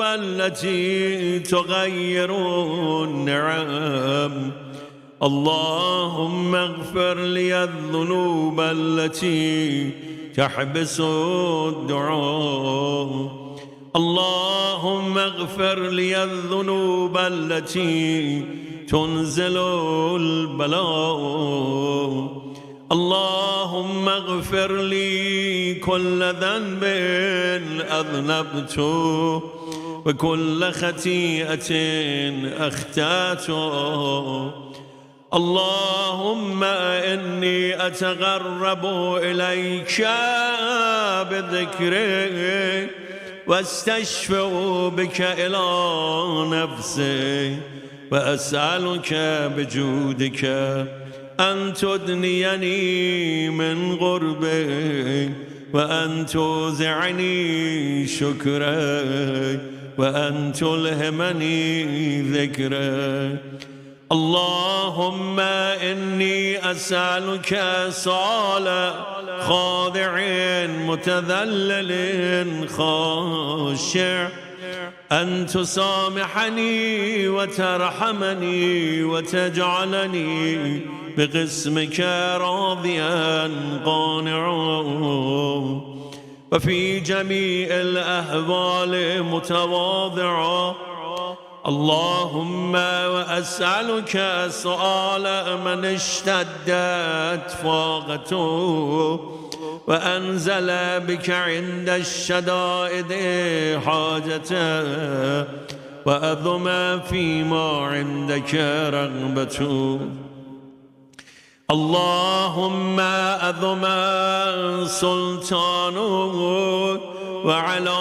التي تغير النعم. اللهم اغفر لي الذنوب التي تحبس الدعاء. اللهم اغفر لي الذنوب التي تنزل البلاء. اللهم اغفر لي كل ذنب أذنبته وكل خطيئة أخطأت. اللهم إني أتقرب إليك بذكرك واستشفع بك إلى نفسي وأسألك بجودك أن تدنيني من غربك وأن توزعني شكرك وأن تلهمني ذكرك. اللهم إني أسألك سؤال خاضع متذلل خاشع أن تسامحني وترحمني وتجعلني بقسمك راضيا قانعا وفي جميع الأحوال متواضعا. اللهم وأسألك سؤال من اشتدت فاقته وأنزل بك عند الشدائد حاجته وأظم فيما عندك رغبته. اللهم أظم سلطانك وعلى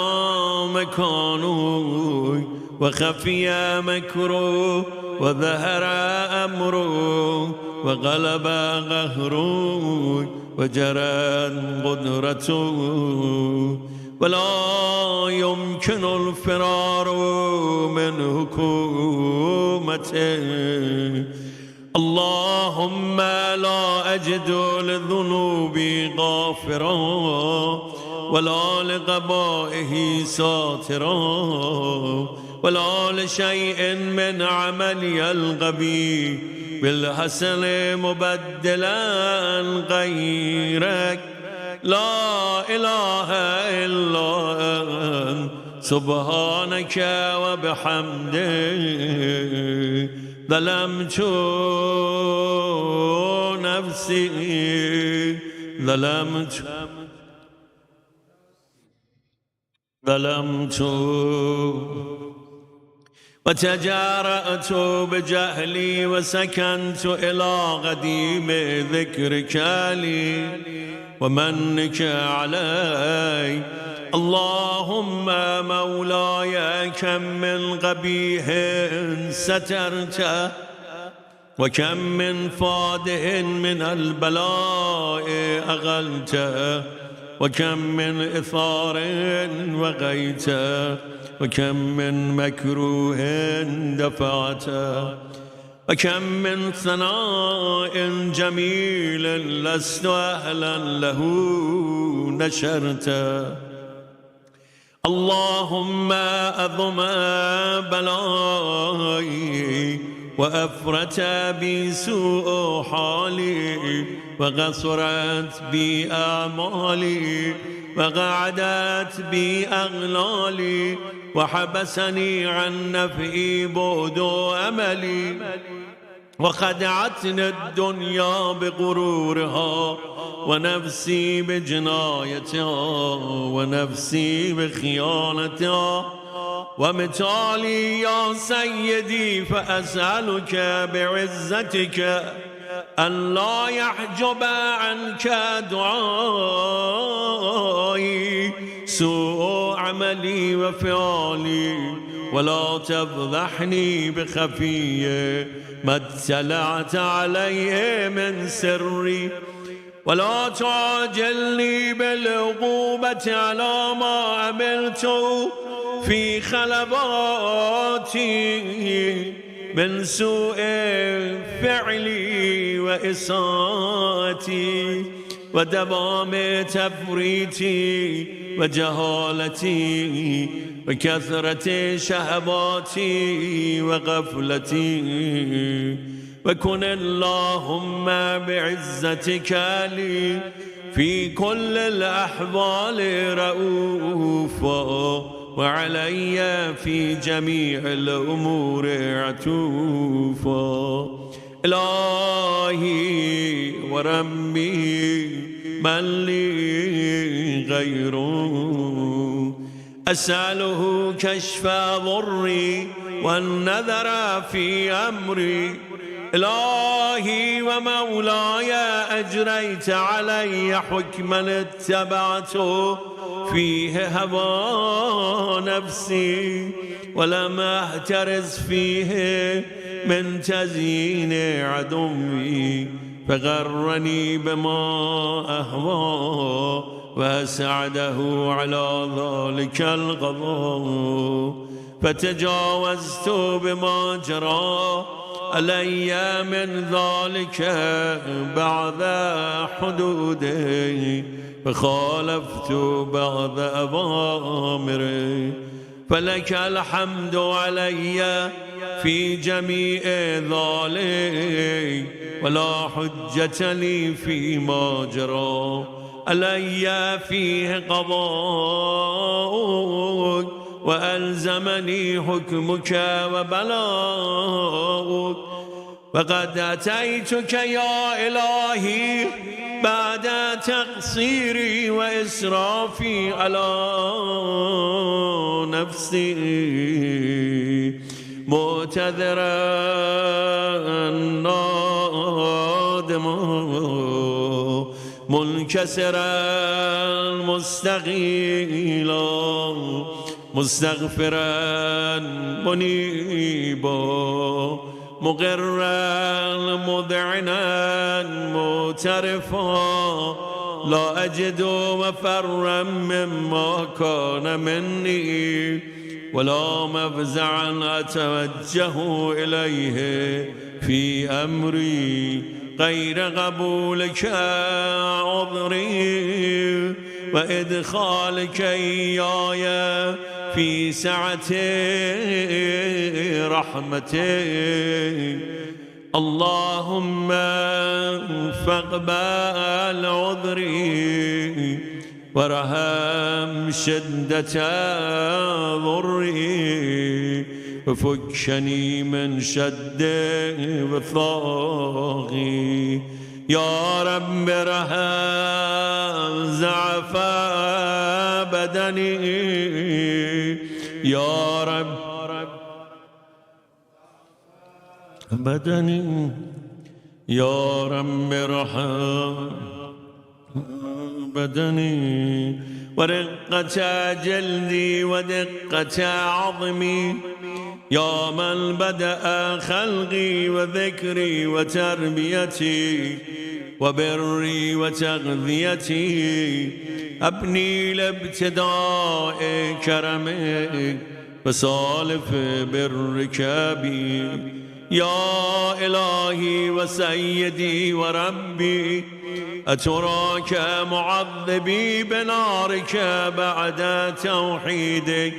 مكانك وخفي مكره وظهر أمره وغلب قهره وجرت قدرته ولا يمكن الفرار من حكومته. اللهم لا أجد لذنوبي غافرا ولا لقبائه ساترا ولا لشيء من عملي الغبي بالحسن مبدلا غيرك. لا إله إلا أنت سبحانك وبحمدك ظلمت نفسي ظلمت وتجارأت بجهلي وسكنت إلى قديم ذكرك لي ومنك علي. اللهم مولاي كم من قبيح سترته وكم من فاده من البلاء أغلته وكم من إثار وغيته وكم من مكروه دفعته وكم من ثناء جميل لست أهلا له نشرته. اللهم أضم بلائي وأفرت بي سوء حالي وقصرت بي أعمالي وقعدت بي أغلالي وحبسني عن نفعي بعد أملي وخدعتني الدنيا بغرورها ونفسي بجنايتها ونفسي بخيانتها ومثالي يا سيدي. فأسألك بعزتك أن لا يحجب عنك دعائي سوء عملي وفعلي ولا تفضحني بخفيه ما اطلعت عليه من سري ولا تعجلني بالعقوبة على ما عملت في خلباتي من سوء فعلي وإساءتي ودوام تفريطي وجهالتي وكثرة شهواتي وغفلتي، وكن اللهم بعزتك لي في كل الأحوال رؤوفا، وعلي في جميع الأمور عطوفا. إلهي وربي من لي غيره، أسأله كشف ضري والنذر في أمري. إلهي ومولاي أجريت علي حكما اتبعته فيه هوى نفسي، ولم أهترز فيه من تزيين عدوي، فغرني بما أهوى وأسعده على ذلك القضاء، فتجاوزت بما جرى علي من ذلك بعد حدوده، فخالفت بعض أوامره. فلك الحمد علي في جميع ذلك، ولا حجة لي فيما جرى علي فيه قضاء، وألزمني حكمك وبلاغك. فقد أتيتك يا إلهي بعد تقصيري وإسرافي على نفسي، معتذرا نادما منكسرا مستغيلا مستغفرا منيبا مقرا مذعنا معترفا، لا أجد مفرا مما كان مني، ولا مفزعا أتوجه إليه في أمري غير قبولك عذري، وإدخالك إياي في سعة رحمتك. اللهم فاقبل عذري ورحم شدة ضري، وفكني من شد وثاقي. يا رب رحم ضعف بدني، يا رب بدني، يا رب ارحم بدني، ورقة جلدي ودقة عظمي، يا من بدأ خلقي وذكري وتربيتي وبري وتغذيتي، أبني لابتداء كرمك وسالف برك بي. يا إلهي وسيدي وربي، أتراك معذبي بنارك بعد توحيدك،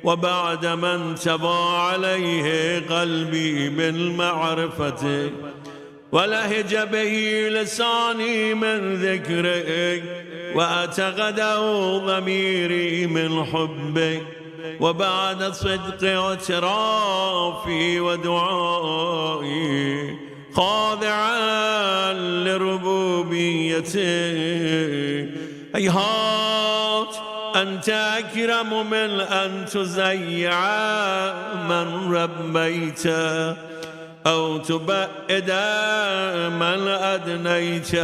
وبعد من تبى عليه قلبي بالمعرفة ولهج به لساني من ذكرك، وأتغدوا ضميري من حبك، وبعد صدق اعترافي ودعائي خاضعا لربوبيتك. هيهات أنت أكرم من أن تزيع من ربيت، أو تبعد من أدنيت،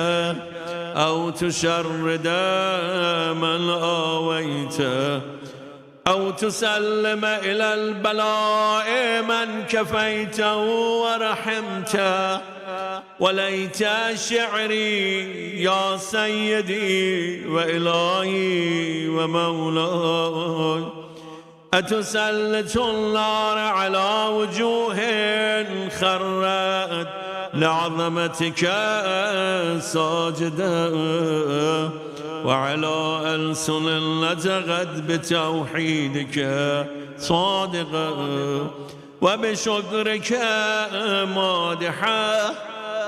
أو تشرد من آويت، أو تسلم إلى البلاء من كفيته ورحمته. وليت شعري يا سيدي وإلهي ومولاي، أتسلط النار على وجوه خرت لعظمتك ساجدا وعلى ألسن نطقت بتوحيدك صادقا وبشكرك مادحا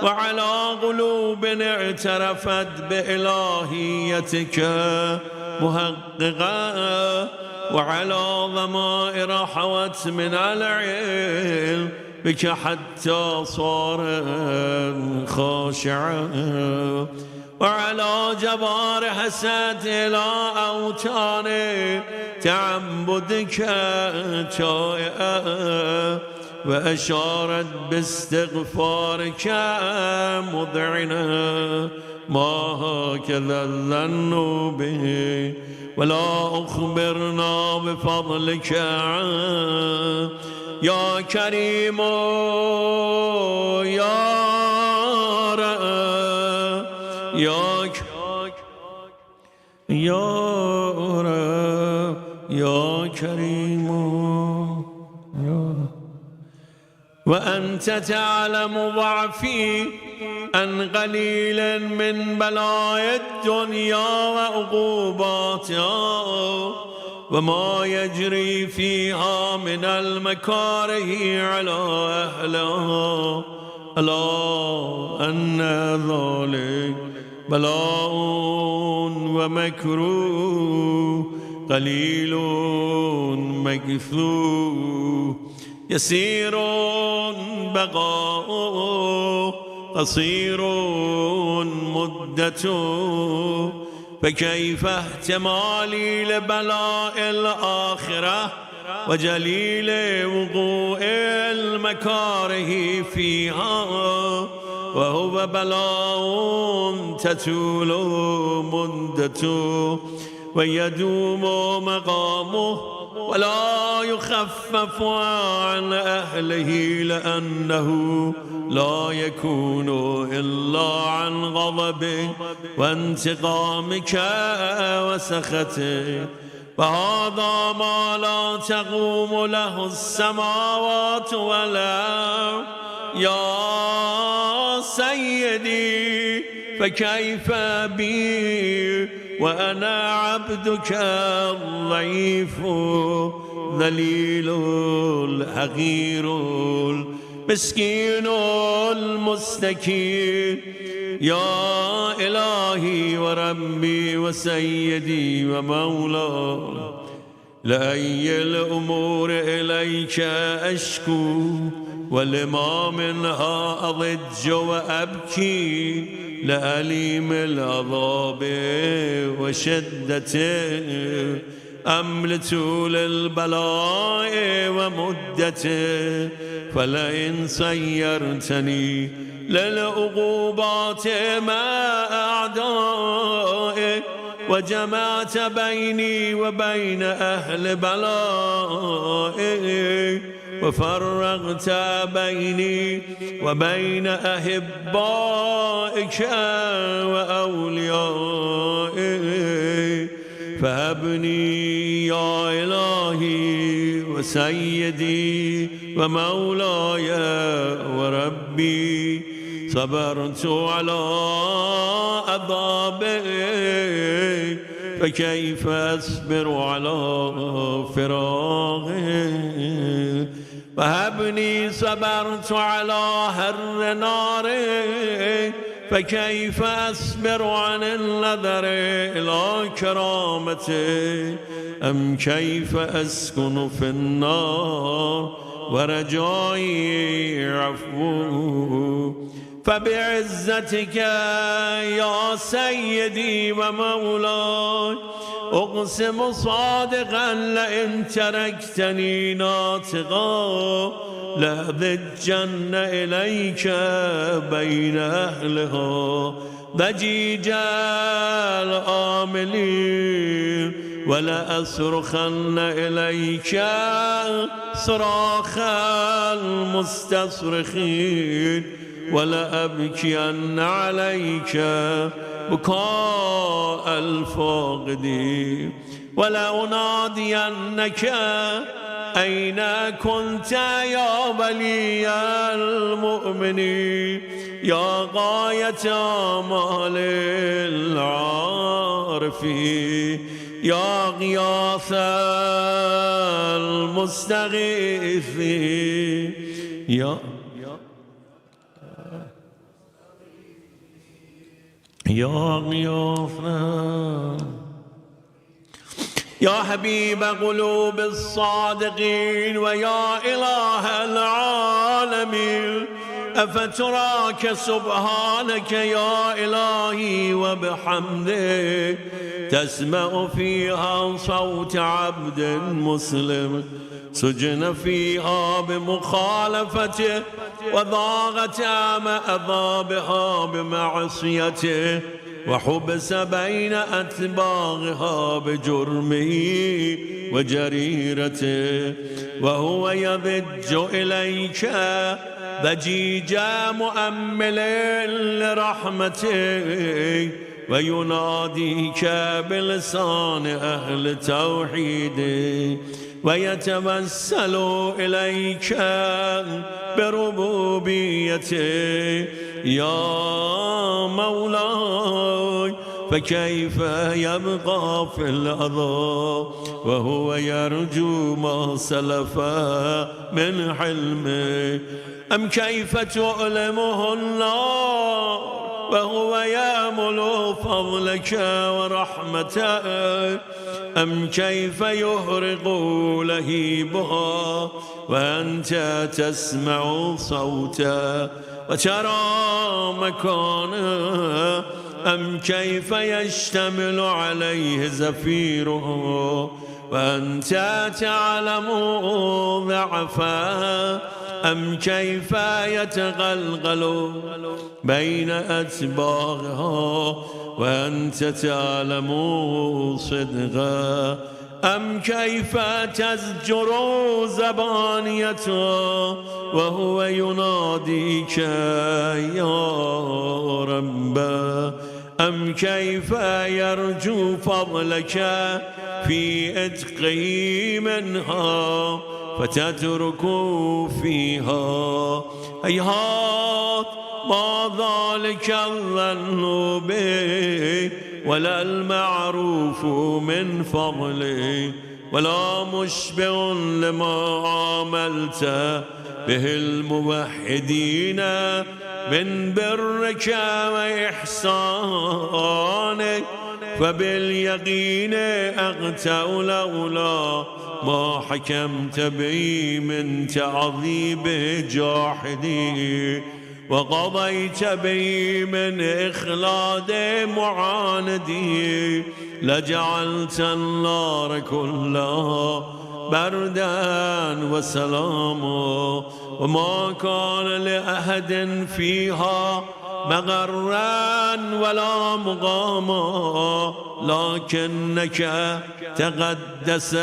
وعلى قلوب اعترفت بإلهيتك محققا وعلى ضمائر حوت من العلم بك حتى صار خاشعا وعلى جوارح سات إلى أوتان تعبدك تائعا وأشارت باستغفارك مذعنا ما هكذا الظن به ولا أخبرنا بفضلك يا كريم يا رب يا كريم يا رب وأنت تعلم ضعفي أن قليل من بلايا الدنيا وعقوباتها وما يجري فيها من المكاره على أهلها ألا أن ذلك بلاء ومكروه قليل مكثور يسير بقاء قصير مدته فكيف احتمالي لبلاء الآخرة وجليل وقوع المكاره فيها وهو بلاء تطول مدته ويدوم مقامه ولا يخفف عن أهله لأنه لا يكون إلا عن غضبك وانتقامك وسخطك وهذا ما لا تقوم له السماوات والأرض يا سيدي فكيف بي وأنا عبدك الضعيف ذليل الحقير المسكين المستكين يا إلهي وربي وسيدي ومولاي لأي الأمور إليك أشكو ولما منها أضج وأبكي لأليم العذاب وشدته أم لطول البلاء ومدته فلئن سيرتني للعقوبات مع أعدائك وجمعت بيني وبين أهل بلائك وفرقت بيني وبين أحبائك وأوليائك فهبني يا إلهي وسيدي ومولاي وربي صبرت على عذابك فكيف أصبر على فراقك وهبني صبرت على حر نارك فكيف أصبر عن النظر إلى كرامتك أم كيف أسكن في النار ورجائي عفوك فبعزتك يا سيدي ومولاي أقسم صادقا لئن تركتني ناطقا لأضجن إليك بين أهلها ضجيج الآملين ولأصرخن إليك صراخ المستصرخين ولأبكين عليك بكاء الفاقدين ولأنادينك أين كنت يا ولي المؤمنين يا غاية آمال العارفين يا غياث المستغيثين يا غياثنا يا حبيب قلوب الصادقين ويا إله العالمين أفتراك سبحانك يا إلهي وبحمدك تسمع فيها صوت عبد مسلم سجن فيها بمخالفته وضاغت أذابها بمعصيته وحبس بين أتباعها بجرمه وجريرته وهو يضج إليك ضجيج مؤمل لرحمتك ويناديك بلسان أهل التوحيد ويتوسل إليك بربوبيته يا مولاي فكيف يبقى في العذاب وهو يرجو ما سلف من حلمه أم كيف تؤلمه النار وهو يأمل فضلك ورحمتك أم كيف يهرق لهيبها وأنت تسمع صوته وترى مكانه أم كيف يشتمل عليه زفيره وأنت تعلم ضعفه أم كيف يتغلغل بين أتباعها وأنت تعلم صدقه أم كيف تزجر زبانيته وهو يناديك يا رب أم كيف يرجو فضلك في إتقه منها فتترك فيها هيهات ما ذلك الظن به ولا المعروف من فضله ولا مشبع لما عاملت به الموحدين من برك وإحسانك فباليقين أغتأ لولا ما حكمت به من تعذيب جاحدي وقضيت به من إخلاد معاندي لجعلت النار كلها بردا وسلاما وما كان لأحد فيها مغرا ولا مقاما لكنك تقدست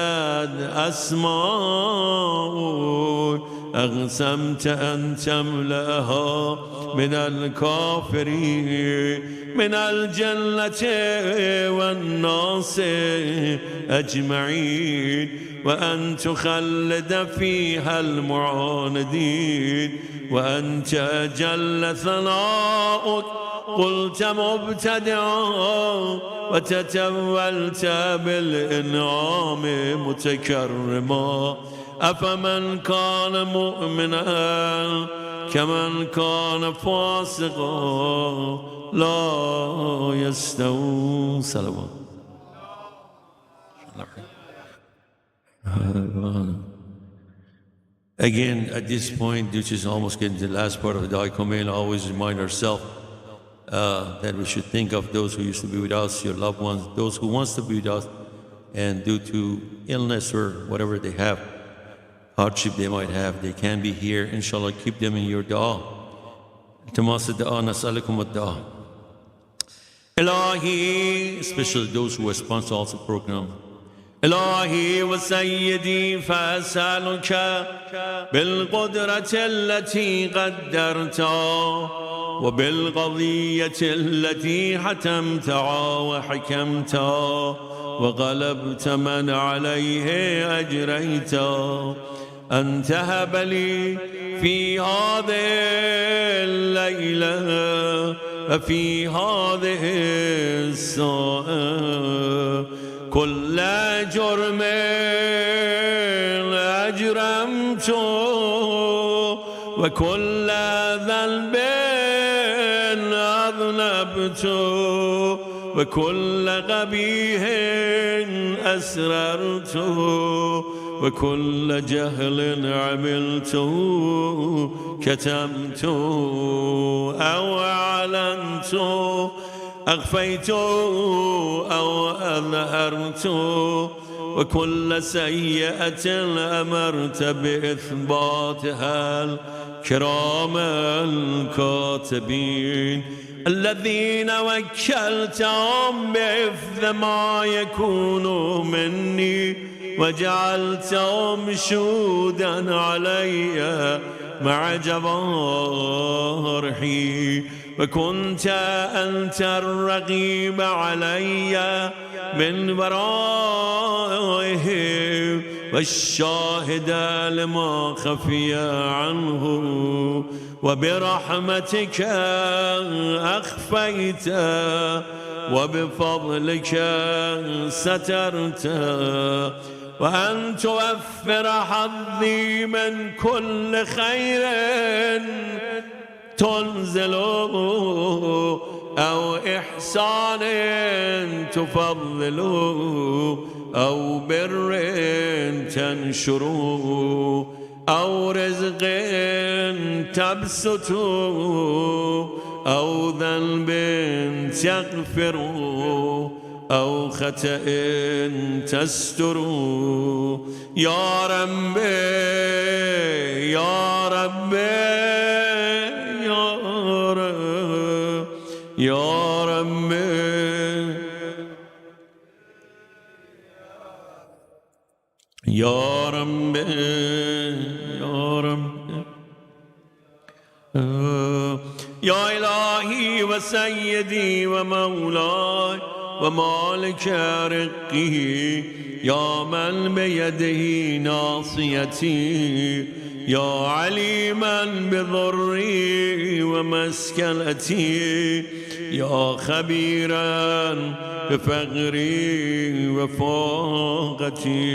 أسماء أقسمت أن تملأها من الكافرين من الجنة والناس أجمعين وأن تخلد فيها المعاندين وأنت جل ثناؤك قلت مبتدعا وتتولت بالإنعام متكرما أفمن كان مؤمنا كمن كان فاسقا لا يستوون. صلوات. Again, at this point, which is almost getting to the last part of the Dai Kumayl, always remind ourselves that we should think of those who used to be with us, your loved ones, those who wants to be with us, and due to illness or whatever they have, hardship they might have, they can be here. Inshallah, keep them in your dua. Tamas ad-dua, nas'alukum ad-dua. Ilahi, especially those who are sponsored also the program. إلهي وسيدي فأسألك بالقدرة التي قدرتها وبالقضية التي حتمتها وحكمتها وغلبت من عليه أجريتا، أن تهب لي في هذه الليلة وفي هذه الساعة كل جرم أجرمته وكل ذنب أذنبته وكل قبيح أسررته وكل جهل عملته كتمته أو أعلنته أخفيته أو أظهرته وكل سيئة أمرت بإثباتها الكرام الكاتبين الذين وكلتهم بحفظ ما يكون مني وجعلتهم شهودا علي مع جوارحي وكنت أنت الرقيب علي من ورائه والشاهد لما خفي عنه وبرحمتك أخفيت وبفضلك سترت وأن توفر حظي من كل خير تنزل أو إحسان تفضل أو بر تنشر أو رزق تبسط أو ذنب تغفر أو خطأ تستر يا رب يا رب يا رب يا رب يا رب يا رب يا إلهي وسيدي ومولاي ومالك رقه يا من بيده ناصيتي يا عليما بضري ومسكنتي يا خبيرا بفقري وفاقتي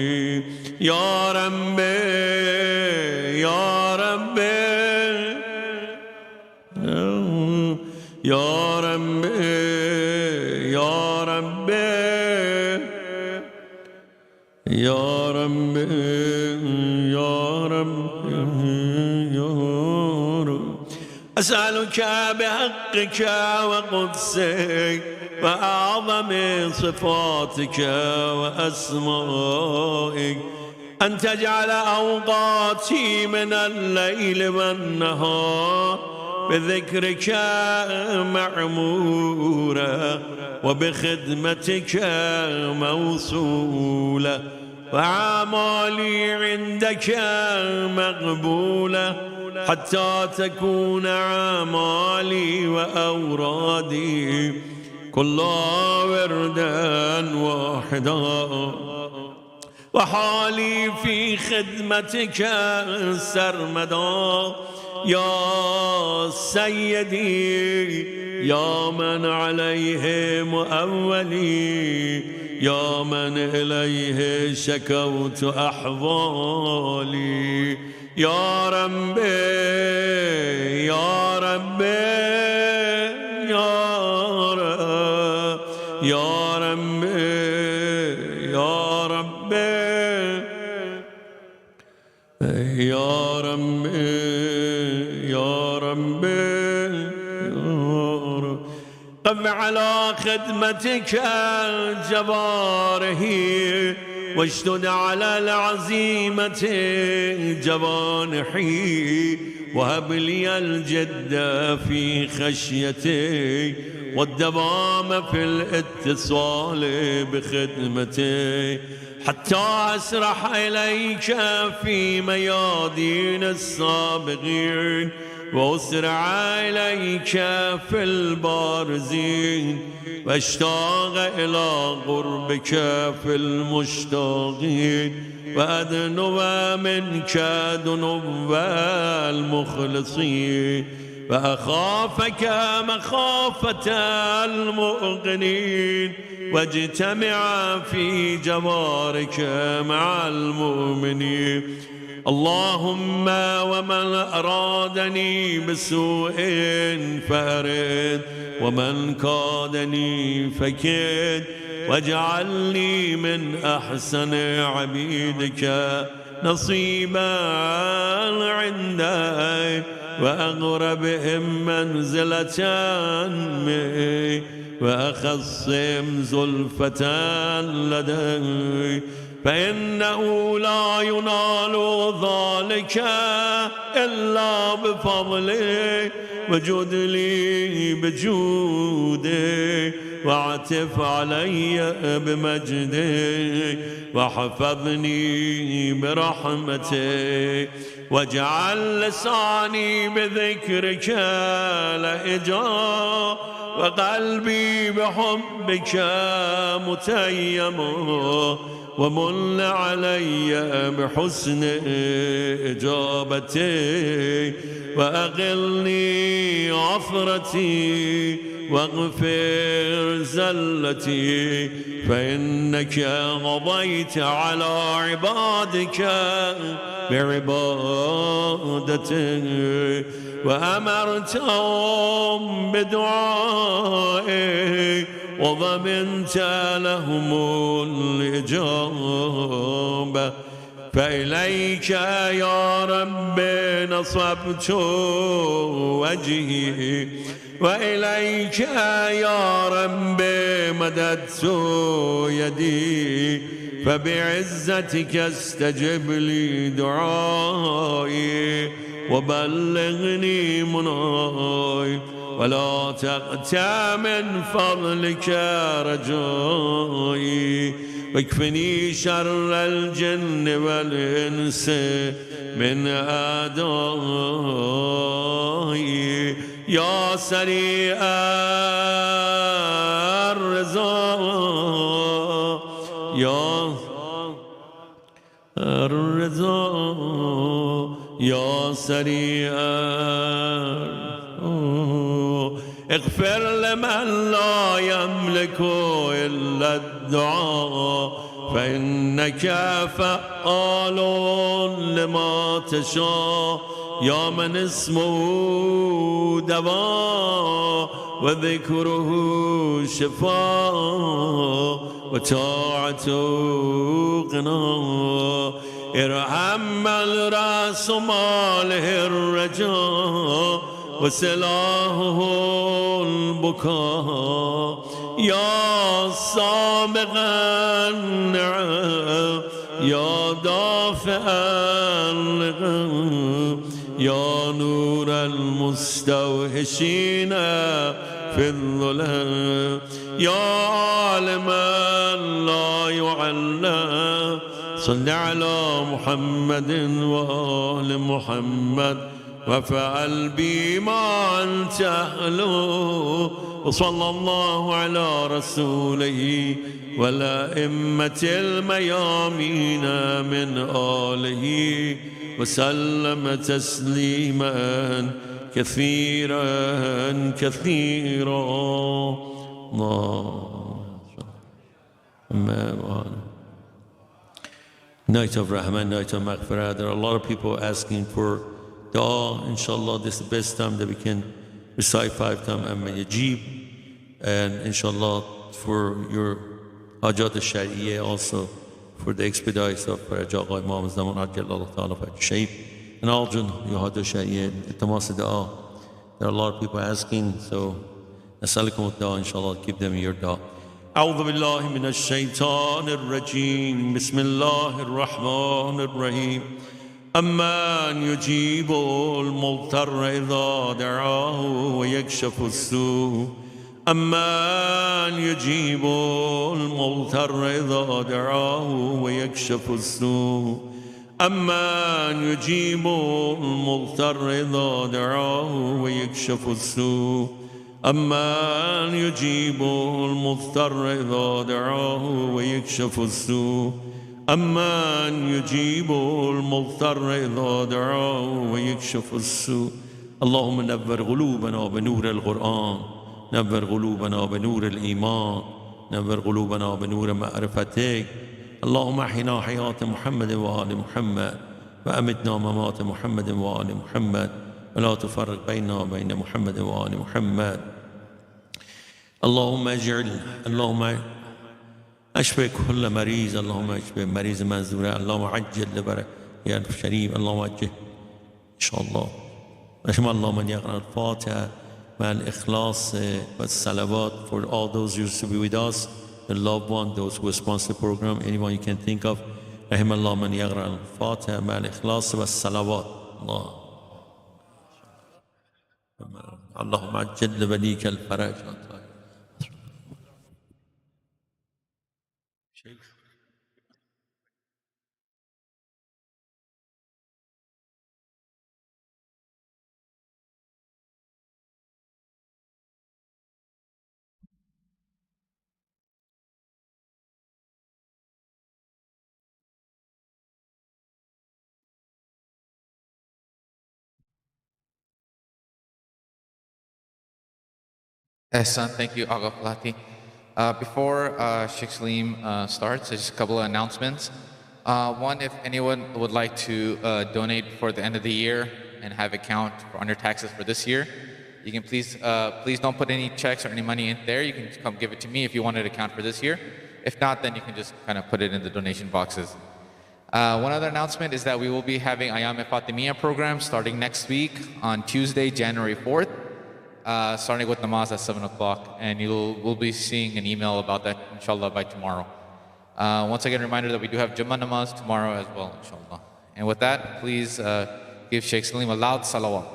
يا رب يا رب يا رب يا رب يا رب يا رب يا رب أسألك بحقك وقدسك وأعظم صفاتك وأسمائك أن تجعل أوقاتي من الليل والنهار بذكرك معمورة وبخدمتك موصولة وأعمالي عندك مقبولة حتى تكون أعمالي وأورادي كلها وردا واحدا وحالي في خدمتك سرمدا يا سيدي يا من عليه مؤولي يا من إليه شكوت أحوالي يا رب يا رب يا رب يا رب يا رب يا رب يا رب قم على خدمتك جوارحي واشدد على العزيمة جوانحي وهب لي الجد في خشيتي والدوام في الاتصال بخدمتي حتى أسرح إليك في ميادين السابقين وأسرع إليك في البارزين واشتاق إلى قربك في المشتاقين وأدنو منك دنو المخلصين وأخافك مخافة المؤمنين واجتمع في جوارك مع المؤمنين اللهم ومن أرادني بسوء فأرد ومن كادني فكد واجعلني من أحسن عبيدك نصيبا عندك وأقربهم منزلة مني وأخصم زلفة لدي فإنه لا ينال ذلك إلا بفضلي وجد لي بجودي واعتف علي بمجدي وحفظني برحمتك واجعل لساني بذكرك لهجا وقلبي بحبك متيم ومن علي بحسن إجابتي وأقلني عثرتي واغفر زلتي فإنك قضيت على عبادك بعبادتي وأمرتهم بدعائي وضمنت لهم الإجابة فإليك يا رب نصبت وجهي وإليك يا رب مددت يدي فبعزتك استجب لي دعائي وبلغني مناي ولا تقطع من فضلك رجائي واكفني شر الجن والإنس من أعدائي يا سريع الرضا يا الرضا يا سريع اغفر لمن لا يملك إلا الدعاء فإنك فعال لما تشاء يا من اسمه دواء وذكره شفاء وطاعته غنى ارحم من رأس ماله الرجاء وسلاحه البكاء يا سابق النعم يا دافع الغم يا نور المستوحشين في الظلام يا عالما لا يعلم صل على محمد وآل محمد وفعل بي ما أنت أهله وصلى الله على رسوله والأئمة الميامين من آله وسلم تسليما كثيرا كثيرا Night of Rahman, night of Maghfirah. There are a lot of people asking for dua. Inshallah, this is the best time that we can recite 5 times Amma Yajib. And inshallah, for your Hajat al-Shari'iyya also, for the expedites of Jaqa Imam Zaman Ajal Allah Ta'ala for Shaykh and Aljun, your Hajat al-Shari'iyya, Tamas dua. There are a lot of people asking, so Nasalikum dua, inshallah, keep them in your dua. أعوذ بالله من الشيطان الرجيم بسم الله الرحمن الرحيم أمن يجيب المضطر إذا دعاه ويكشف السوء أمن يجيب المضطر إذا دعاه ويكشف السوء أمن يجيب المضطر إذا دعاه ويكشف السوء أمن يجيب المضطر إذا دعاه ويكشف السوء أمن يجيب المضطر إذا دعاه ويكشف السوء اللهم نور قلوبنا بنور القرآن نور قلوبنا بنور الإيمان نور قلوبنا بنور معرفتك اللهم احينا حياة محمد وآل محمد وأمتنا ممات محمد وآل محمد ولا تفرق بيننا وبين محمد وآل محمد اللهم اشفي كل مريض اللهم اشفي مريض منزورة اللهم عجل لبركة يا الشريف اللهم عجل إن شاء الله رحم الله من يقرأ الفاتحة مع الإخلاص والصلوات for all those who used to be with us the loved one, those who sponsor the program, anyone you can think of. رحم الله من يقرأ الفاتحة مع الإخلاص والصلوات. اللهم عجل لبنيك الفرج. Ehsan, thank you, Agha Falati. Before Sheikh Salim starts, just a couple of announcements. One, if anyone would like to donate before the end of the year and have a count on your taxes for this year, you can please don't put any checks or any money in there. You can come give it to me if you wanted to count for this year. If not, then you can just kind of put it in the donation boxes. One other announcement is that we will be having Ayam Fatimiyya program starting next week on Tuesday, January 4th. Starting with namaz at 7 o'clock, and we'll be seeing an email about that, inshallah, by tomorrow. Once again, reminder that we do have Jummah namaz tomorrow as well, inshallah. And with that, please give Sheikh Salim a loud salawat.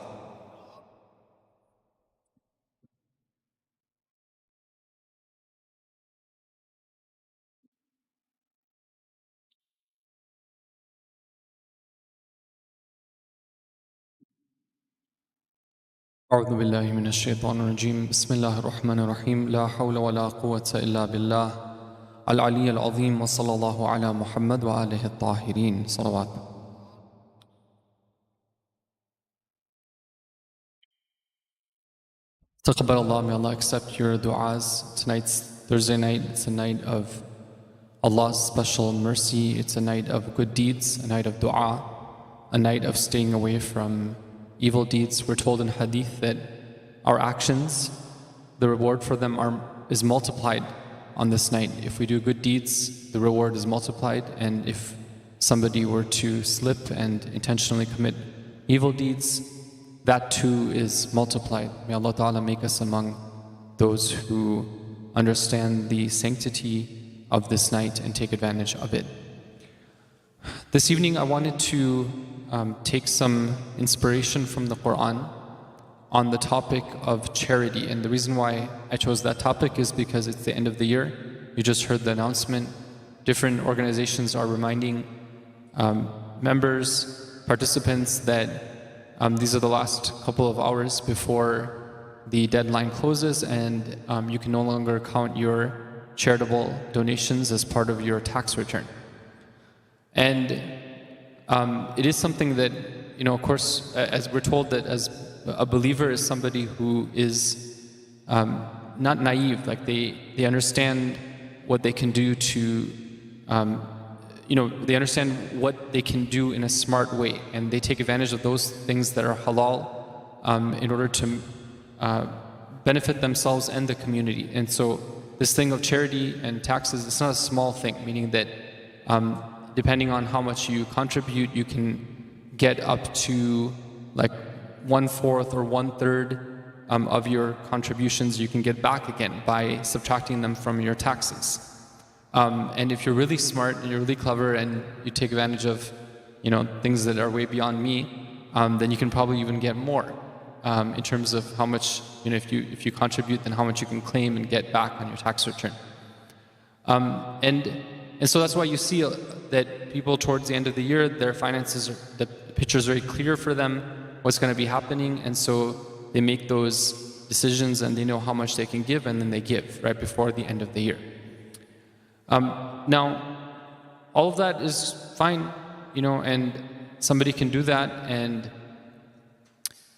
أعوذ بالله من الشيطان الرجيم بسم الله الرحمن الرحيم لا حول ولا قوة إلا بالله العلي العظيم وصلى الله على محمد وآله الطاهرين صلوات. تقبل الله, may Allah accept your du'as. Tonight's Thursday night, it's a night of Allah's special mercy, it's a night of good deeds, a night of du'a, a night of staying away from evil deeds. We're told in hadith that our actions, the reward for them is multiplied on this night. If we do good deeds, the reward is multiplied, and if somebody were to slip and intentionally commit evil deeds, that too is multiplied. May Allah Ta'ala make us among those who understand the sanctity of this night and take advantage of it. This evening I wanted to take some inspiration from the Quran on the topic of charity. And the reason why I chose that topic is because it's the end of the year. You just heard the announcement. Different organizations are reminding members, participants that these are the last couple of hours before the deadline closes, and you can no longer count your charitable donations as part of your tax return. And it is something that, of course, as we're told that as a believer is somebody who is not naive, like they understand what they can do to, they understand what they can do in a smart way, and they take advantage of those things that are halal in order to benefit themselves and the community. And so this thing of charity and taxes, it's not a small thing, meaning that depending on how much you contribute, you can get up to like 1/4 or 1/3 of your contributions you can get back again by subtracting them from your taxes. And if you're really smart and you're really clever and you take advantage of things that are way beyond me, then you can probably even get more in terms of how much, if you contribute, then how much you can claim and get back on your tax return. And And so that's why you see that people towards the end of the year, their finances, the picture is very clear for them, what's going to be happening. And so they make those decisions and they know how much they can give, and then they give right before the end of the year. Now, all of that is fine, and somebody can do that. And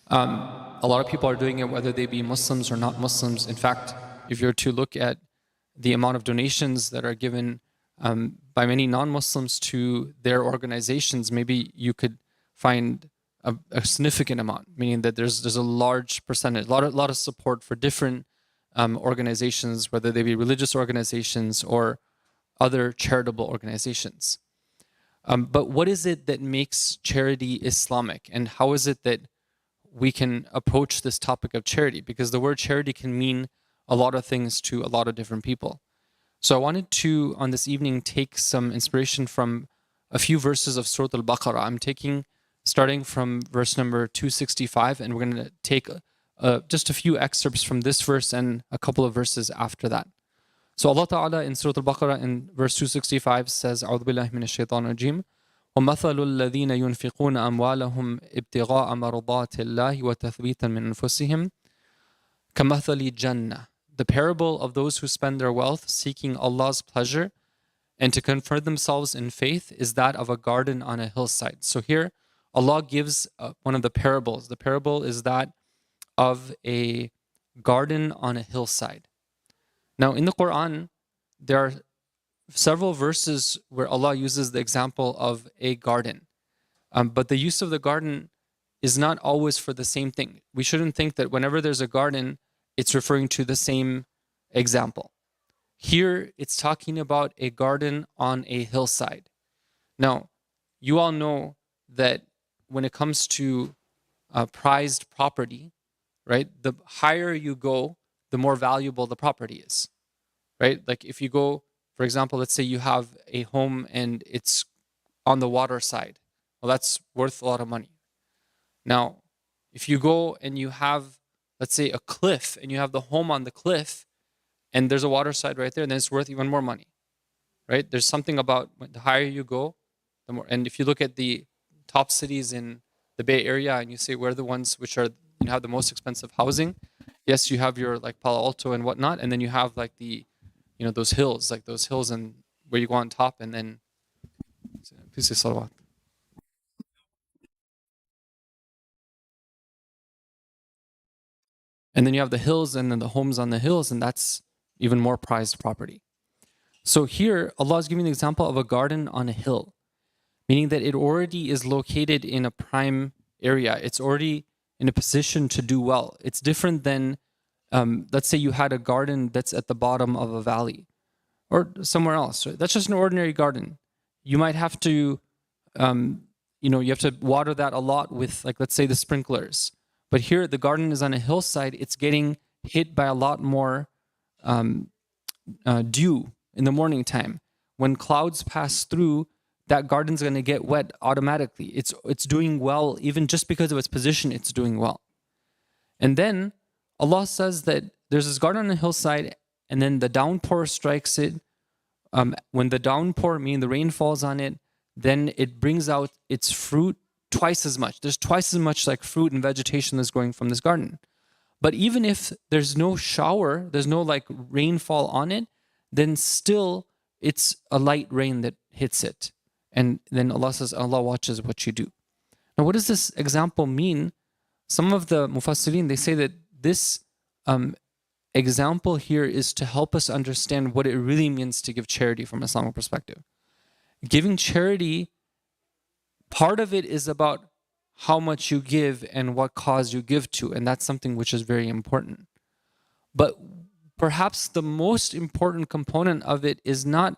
a lot of people are doing it, whether they be Muslims or not Muslims. In fact, if you're to look at the amount of donations that are given by many non-Muslims to their organizations, maybe you could find a significant amount, meaning that there's a large percentage, a lot of support for different organizations, whether they be religious organizations or other charitable organizations. But what is it that makes charity Islamic, and how is it that we can approach this topic of charity? Because the word charity can mean a lot of things to a lot of different people. So I wanted to, on this evening, take some inspiration from a few verses of Surah Al-Baqarah. I'm taking, starting from verse number 265, and we're going to take just a few excerpts from this verse and a couple of verses after that. So Allah Ta'ala in Surah Al-Baqarah in verse 265 says, أعوذ بالله من الشيطان الرجيم وَمَثَلُ الَّذِينَ يُنْفِقُونَ أَمْوَالَهُمْ ابْتِغَاءَ مَرْضَاتِ اللَّهِ وَتَثْبِيتًا مِنْ أَنفُسِهِمْ كَمَثَلِ جَنَّةٍ. The parable of those who spend their wealth seeking Allah's pleasure and to confirm themselves in faith is that of a garden on a hillside. So here Allah gives one of the parables. The parable is that of a garden on a hillside. Now in the Quran, there are several verses where Allah uses the example of a garden. But the use of the garden is not always for the same thing. We shouldn't think that whenever there's a garden, it's referring to the same example. Here, it's talking about a garden on a hillside. Now, you all know that when it comes to prized property, right, the higher you go, the more valuable the property is, right? Like if you go, for example, let's say you have a home and it's on the water side. Well, that's worth a lot of money. Now, if you go and you have, let's say, a cliff and you have the home on the cliff and there's a water side right there, then it's worth even more money, right? There's something about the higher you go, the more. And if you look at the top cities in the Bay Area and you say where are the ones which are have the most expensive housing, yes, you have your like Palo Alto and whatnot, and then you have like the those hills, and where you go on top, and then please say salawat. And then you have the hills and then the homes on the hills, and that's even more prized property. So here, Allah is giving the example of a garden on a hill, meaning that it already is located in a prime area. It's already in a position to do well. It's different than, let's say you had a garden that's at the bottom of a valley or somewhere else. Right? That's just an ordinary garden. You might have to, you have to water that a lot with, like, let's say the sprinklers. But here, the garden is on a hillside. It's getting hit by a lot more dew in the morning time. When clouds pass through, that garden's going to get wet automatically. It's doing well, even just because of its position, it's doing well. And then Allah says that there's this garden on a hillside, and then the downpour strikes it. When the downpour, meaning the rain falls on it, then it brings out its fruit twice as much. There's twice as much like fruit and vegetation that's growing from this garden. But even if there's no shower, there's no like rainfall on it, then still it's a light rain that hits it. And then Allah says, Allah watches what you do. Now, what does this example mean? Some of the Mufassirin, they say that this example here is to help us understand what it really means to give charity from an Islamic perspective. Giving charity, part of it is about how much you give and what cause you give to, and that's something which is very important. But perhaps the most important component of it is not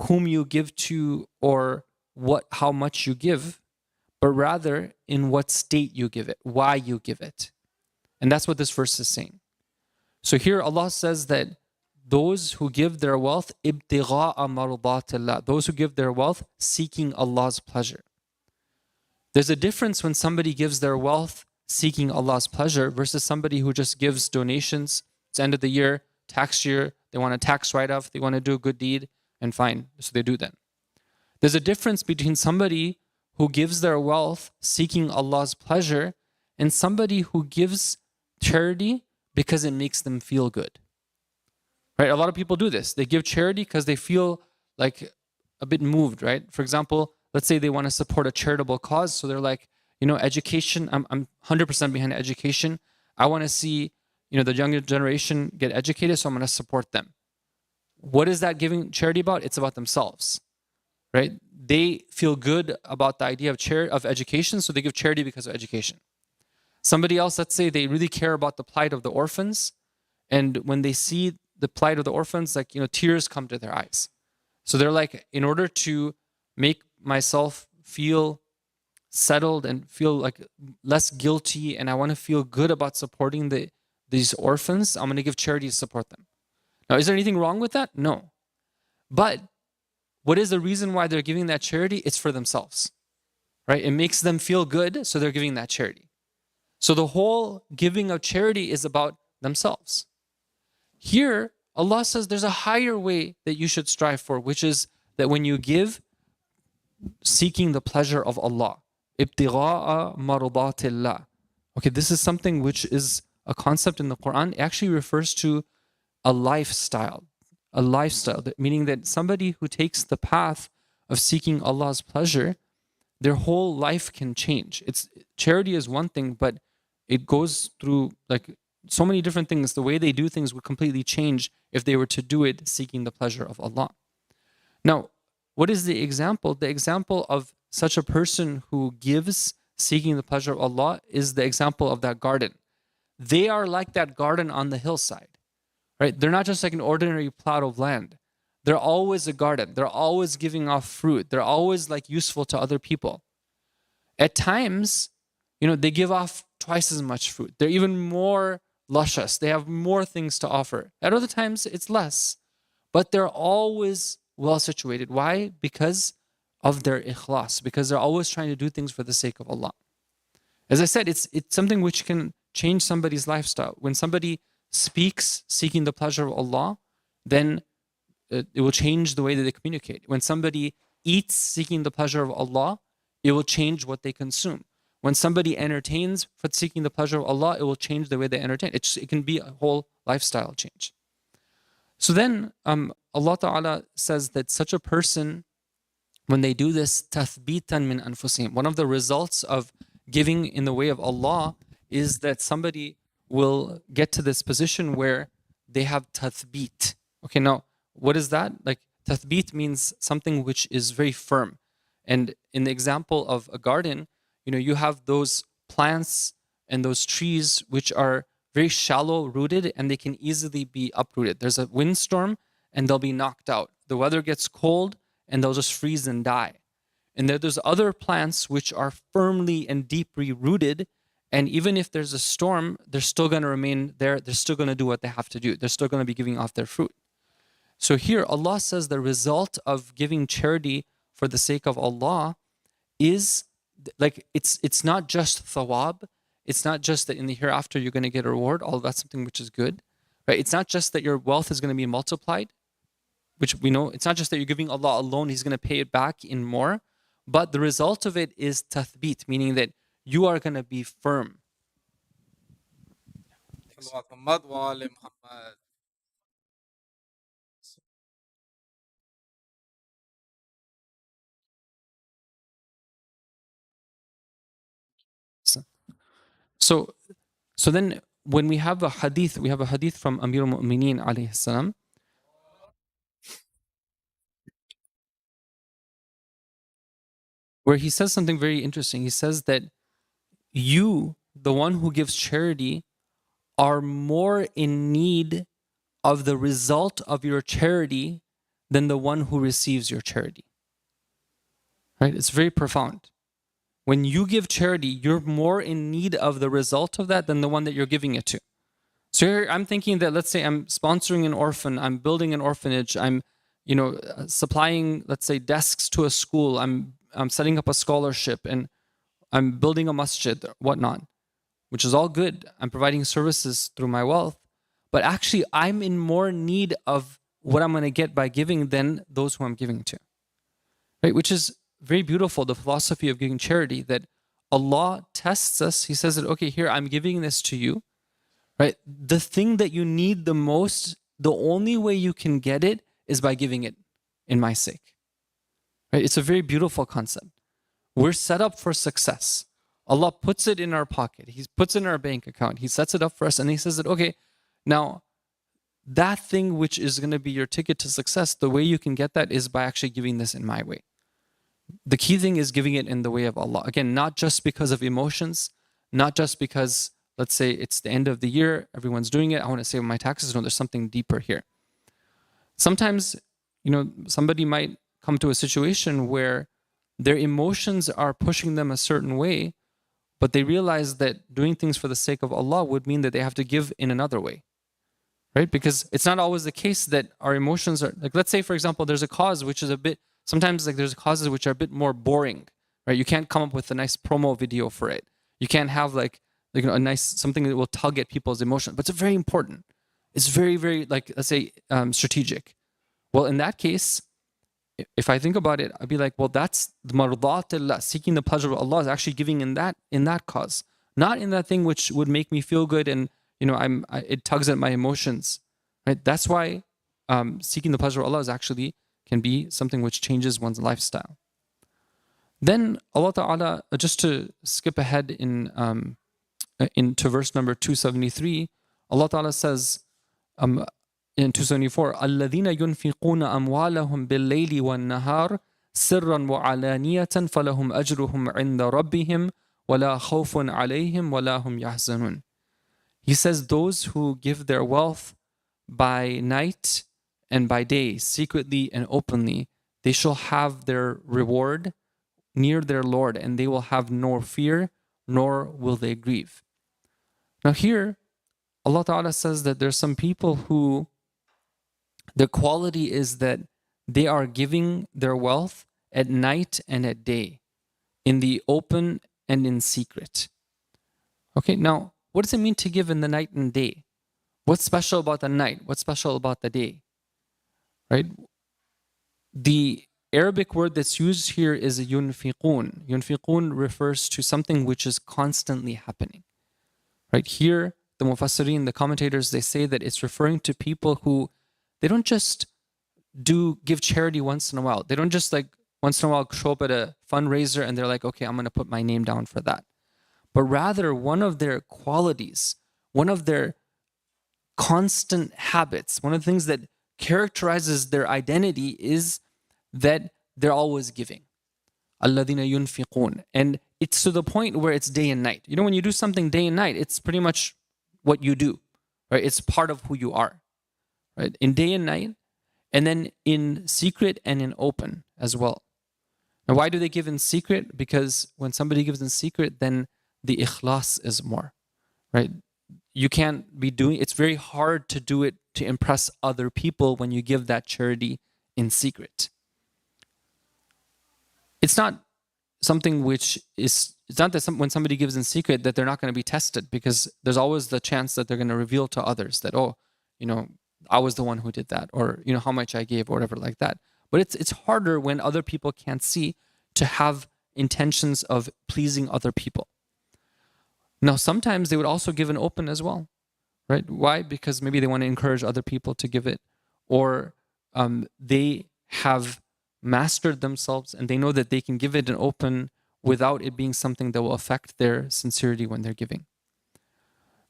whom you give to or how much you give, but rather in what state you give it, why you give it. And that's what this verse is saying. So here Allah says that those who give their wealth, ibtigha'a mardatillah, those who give their wealth seeking Allah's pleasure. There's a difference when somebody gives their wealth seeking Allah's pleasure versus somebody who just gives donations. It's the end of the year, tax year, they want a tax write-off, they want to do a good deed, and fine, so they do that. There's a difference between somebody who gives their wealth seeking Allah's pleasure and somebody who gives charity because it makes them feel good. Right? A lot of people do this. They give charity because they feel like a bit moved, right? For example, let's say they want to support a charitable cause. So they're like, education, I'm 100% behind education. I want to see, the younger generation get educated, so I'm going to support them. What is that giving charity about? It's about themselves, right? They feel good about the idea of education, so they give charity because of education. Somebody else, let's say they really care about the plight of the orphans, and when they see the plight of the orphans, tears come to their eyes. So they're like, in order to make myself feel settled and feel like less guilty, and I want to feel good about supporting these orphans, I'm going to give charity to support them. Now, is there anything wrong with that? No. But what is the reason why they're giving that charity? It's for themselves, right? It makes them feel good, so they're giving that charity. So the whole giving of charity is about themselves. Here, Allah says there's a higher way that you should strive for, which is that when you give, seeking the pleasure of Allah. Ibtigha'a mardatillah. Okay, this is something which is a concept in the Quran. It actually refers to a lifestyle, meaning that somebody who takes the path of seeking Allah's pleasure, their whole life can change. Charity is one thing, but it goes through so many different things. The way they do things would completely change if they were to do it seeking the pleasure of Allah. Now, what is the example? The example of such a person who gives seeking the pleasure of Allah is the example of that garden. They are like that garden on the hillside, right? They're not just like an ordinary plot of land. They're always a garden. They're always giving off fruit. They're always useful to other people. At times, they give off twice as much fruit. They're even more luscious. They have more things to offer. At other times, it's less. But they're always well situated. Why? Because of their ikhlas. Because they're always trying to do things for the sake of Allah. As I said, it's something which can change somebody's lifestyle. When somebody speaks seeking the pleasure of Allah, then it will change the way that they communicate. When somebody eats seeking the pleasure of Allah, it will change what they consume. When somebody entertains for seeking the pleasure of Allah, it will change the way they entertain. It can be a whole lifestyle change. So then Allah Ta'ala says that such a person, when they do this, tathbitan min anfusihim, one of the results of giving in the way of Allah is that somebody will get to this position where they have tathbit. Okay, now, what is that? Tathbit means something which is very firm. And in the example of a garden, you have those plants and those trees which are very shallow rooted and they can easily be uprooted. There's a windstorm and they'll be knocked out. The weather gets cold and they'll just freeze and die. And there's other plants which are firmly and deeply rooted, and even if there's a storm, they're still going to remain there. They're still going to do what they have to do. They're still going to be giving off their fruit. So here Allah says the result of giving charity for the sake of Allah is it's not just thawab. It's not just that in the hereafter you're going to get a reward, although that's something which is good, right? It's not just that your wealth is going to be multiplied, which we know. It's not just that you're giving Allah alone, He's going to pay it back in more, but the result of it is tathbit, meaning that you are going to be firm. So then when we have a hadith from Amir al-Mu'mineen alayhi salam, where he says something very interesting. He says that you, the one who gives charity, are more in need of the result of your charity than the one who receives your charity. Right? It's very profound. When you give charity, you're more in need of the result of that than the one that you're giving it to. So here I'm thinking that, let's say I'm sponsoring an orphan, I'm building an orphanage, I'm supplying, let's say, desks to a school, I'm setting up a scholarship, and I'm building a masjid, whatnot, which is all good. I'm providing services through my wealth. But actually, I'm in more need of what I'm going to get by giving than those who I'm giving to. Right? Which is very beautiful, the philosophy of giving charity, that Allah tests us. He says that, okay, here, I'm giving this to you. Right? The thing that you need the most, the only way you can get it is by giving it in my sake. Right? It's a very beautiful concept. We're set up for success. Allah puts it in our pocket. He puts it in our bank account. He sets it up for us and He says that, okay, now that thing which is going to be your ticket to success, the way you can get that is by actually giving this in my way. The key thing is giving it in the way of Allah. Again, not just because of emotions, not just because, let's say it's the end of the year, everyone's doing it, I want to save my taxes. No, there's something deeper here. Sometimes, somebody might come to a situation where their emotions are pushing them a certain way, but they realize that doing things for the sake of Allah would mean that they have to give in another way. Right? Because it's not always the case that our emotions are, like, let's say, for example, there's a cause which is a bit, sometimes like there's causes which are a bit more boring, right? You can't come up with a nice promo video for it. You can't have like a nice, something that will tug at people's emotion, but it's very important. It's very, very, like, let's say, strategic. Well, in that case, if I think about it, I'd be like, well, that's the mardatillah, seeking the pleasure of Allah is actually giving in that cause, not in that thing which would make me feel good and it tugs at my emotions, right? That's why seeking the pleasure of Allah can be something which changes one's lifestyle. Then Allah Ta'ala, just to skip ahead into verse number 273, Allah Ta'ala says in 274, الَّذِينَ يُنْفِقُونَ أَمْوَالَهُمْ بِاللَّيْلِ وَالنَّهَارِ سِرًّا وَعَلَانِيَةً فَلَهُمْ أَجْرُهُمْ عِنْدَ رَبِّهِمْ وَلَا خَوْفٌ عَلَيْهِمْ وَلَا هُمْ يَحْزَنُونَ. He says those who give their wealth by night and by day, secretly and openly, they shall have their reward near their Lord, and they will have no fear, nor will they grieve. Now here, Allah Ta'ala says that there's some people who, the quality is that they are giving their wealth at night and at day, in the open and in secret. Okay, now, what does it mean to give in the night and day? What's special about the night? What's special about the day? Right? The Arabic word that's used here is yunfiqun. Yunfiqun refers to something which is constantly happening. Right? Here, the mufassirin, the commentators, they say that it's referring to people who, they don't just give charity once in a while. They don't just like once in a while show up at a fundraiser and they're like, okay, I'm going to put my name down for that. But rather, one of their qualities, one of their constant habits, one of the things that characterizes their identity is that they're always giving. الَّذِينَ يُنْفِقُونَ. And it's to the point where it's day and night. When you do something day and night, it's pretty much what you do, right? It's part of who you are, right? In day and night, and then in secret and in open as well. Now, why do they give in secret? Because when somebody gives in secret, then the ikhlas is more, right? You can't be doing, it's very hard to do it to impress other people when you give that charity in secret. It's not something which is, it's not that when somebody gives in secret that they're not going to be tested, because there's always the chance that they're going to reveal to others that, I was the one who did that, or, how much I gave, or whatever like that. But it's harder when other people can't see to have intentions of pleasing other people. Now, sometimes they would also give in open as well, right? Why? Because maybe they want to encourage other people to give it, or they have mastered themselves and they know that they can give it in open without it being something that will affect their sincerity when they're giving.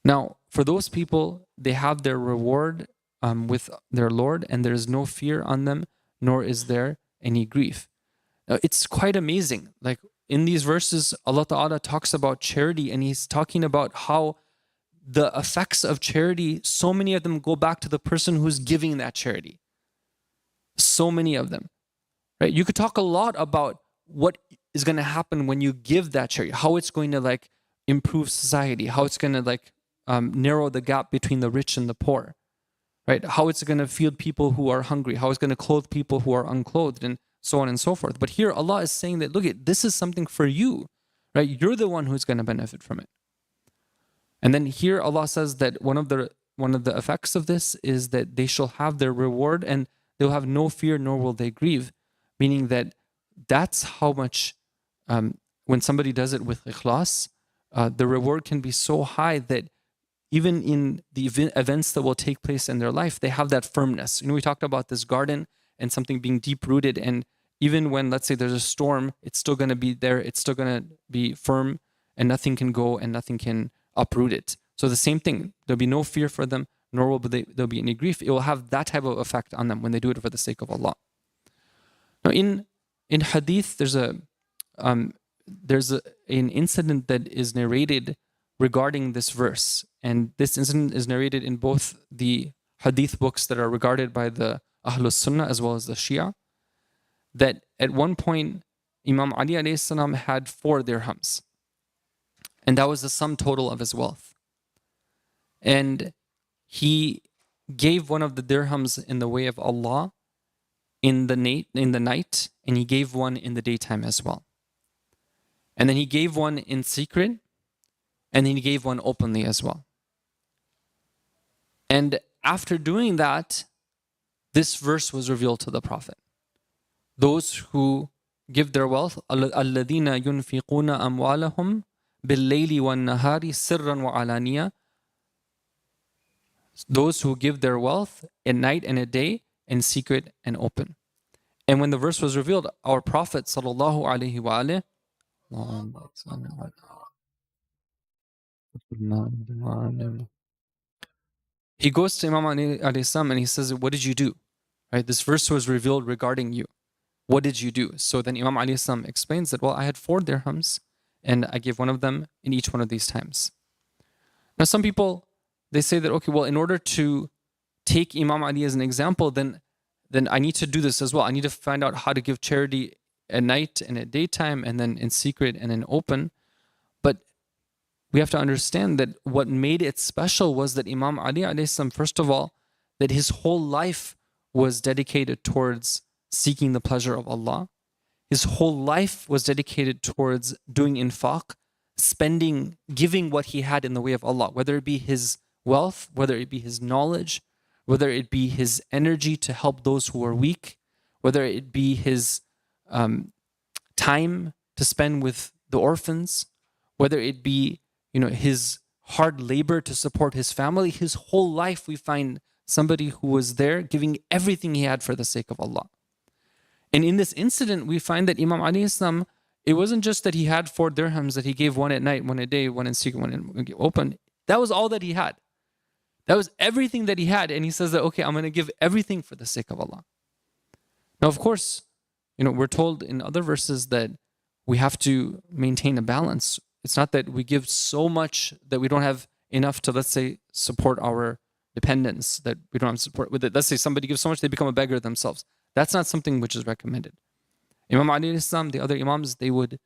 Now, for those people, they have their reward with their Lord, and there is no fear on them, nor is there any grief. Now, it's quite amazing. Like, in these verses, Allah Ta'ala talks about charity, and He's talking about how the effects of charity, so many of them go back to the person who's giving that charity. So many of them. Right? You could talk a lot about what is going to happen when you give that charity, how it's going to improve society, how it's going to narrow the gap between the rich and the poor, right? How it's going to feed people who are hungry, how it's going to clothe people who are unclothed, and so on and so forth. But here Allah is saying that, look, this is something for you, right? You're the one who's going to benefit from it. And then here Allah says that one of the one of the effects of this is that they shall have their reward and they'll have no fear nor will they grieve, meaning that that's how much when somebody does it with ikhlas, the reward can be so high that even in the events that will take place in their life, they have that firmness. We talked about this garden and something being deep rooted, and even when, let's say, there's a storm, it's still going to be there, it's still going to be firm, and nothing can go and nothing can uproot it. So the same thing, there'll be no fear for them, nor will there'll be any grief. It will have that type of effect on them when they do it for the sake of Allah. Now, in hadith, there's an incident that is narrated regarding this verse, and this incident is narrated in both the hadith books that are regarded by the Ahlus Sunnah as well as the Shia, that at one point Imam Ali alayhi salam had 4 dirhams, and that was the sum total of his wealth. And he gave one of the dirhams in the way of Allah in the night, and he gave one in the daytime as well. And then he gave one in secret, and then he gave one openly as well. And after doing that, this verse was revealed to the Prophet. Those who give their wealth, الَّذِينَ يُنْفِقُونَ أَمْوَالَهُمْ بِاللَّيْلِ وَالنَّهَارِ سِرًّا وَعَلَانِيَةً. Those who give their wealth at night and at day, in secret and open. And when the verse was revealed, our Prophet sallallahu alaihi wasallam, he goes to Imam Ali alayhi salam and he says, what did you do? Right? This verse was revealed regarding you. What did you do? So then Imam Ali alayhi salam explains that, well, I had 4 dirhams and I gave one of them in each one of these times. Now some people, they say that, okay, well, in order to take Imam Ali as an example, then I need to do this as well. I need to find out how to give charity at night and at daytime, and then in secret and in open. But we have to understand that what made it special was that Imam Ali alayhi salam, first of all, that his whole life was dedicated towards seeking the pleasure of Allah. His whole life was dedicated towards doing infaq, spending, giving what he had in the way of Allah, whether it be his wealth, whether it be his knowledge, whether it be his energy to help those who are weak, whether it be his time to spend with the orphans, whether it be his hard labor to support his family. His whole life we find somebody who was there giving everything he had for the sake of Allah. And in this incident, we find that Imam Ali Islam, it wasn't just that he had 4 dirhams that he gave one at night, one a day, one in secret, one in open. That was all that he had. That was everything that he had. And he says that, okay, I'm going to give everything for the sake of Allah. Now, of course, we're told in other verses that we have to maintain a balance. It's not that we give so much that we don't have enough to, let's say, support our dependents, that we don't have support with it. Let's say somebody gives so much they become a beggar themselves. That's not something which is recommended. Imam Ali Islam, the other Imams, they would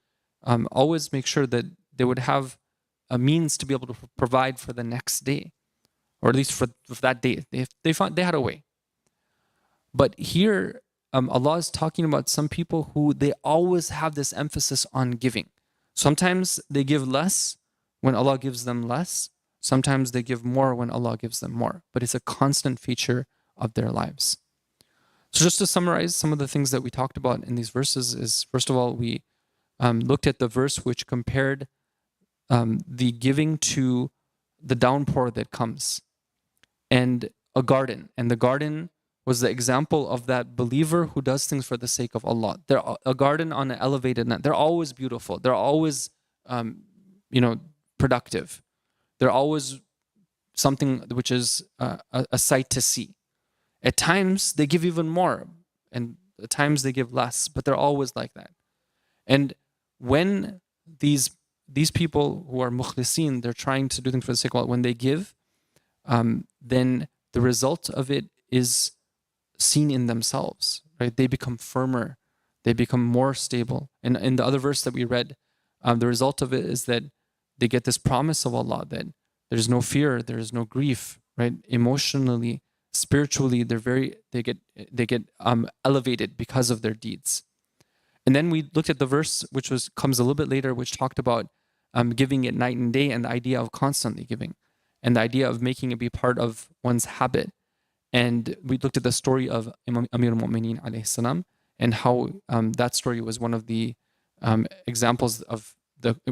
always make sure that they would have a means to be able to provide for the next day, or at least for that day. They had a way. But here, Allah is talking about some people who they always have this emphasis on giving. Sometimes they give less when Allah gives them less. Sometimes they give more when Allah gives them more. But it's a constant feature of their lives. So just to summarize some of the things that we talked about in these verses is, first of all, we looked at the verse which compared the giving to the downpour that comes and a garden. And the garden was the example of that believer who does things for the sake of Allah. They're a garden on an elevated net. They're always beautiful. They're always, productive. They're always something which is a sight to see. At times, they give even more, and at times they give less, but they're always like that. And when these people who are mukhlisin, they're trying to do things for the sake of Allah, when they give, then the result of it is seen in themselves, right? They become firmer, they become more stable. And in the other verse that we read, the result of it is that they get this promise of Allah that there's no fear, there is no grief, right? Emotionally, spiritually, they get elevated because of their deeds. And then we looked at the verse which comes a little bit later, which talked about giving at night and day and the idea of constantly giving. and the idea of making it be part of one's habit. And we looked at the story of Imam Amir al-Mu'mineen alayhi salam, and how that story was one of the examples of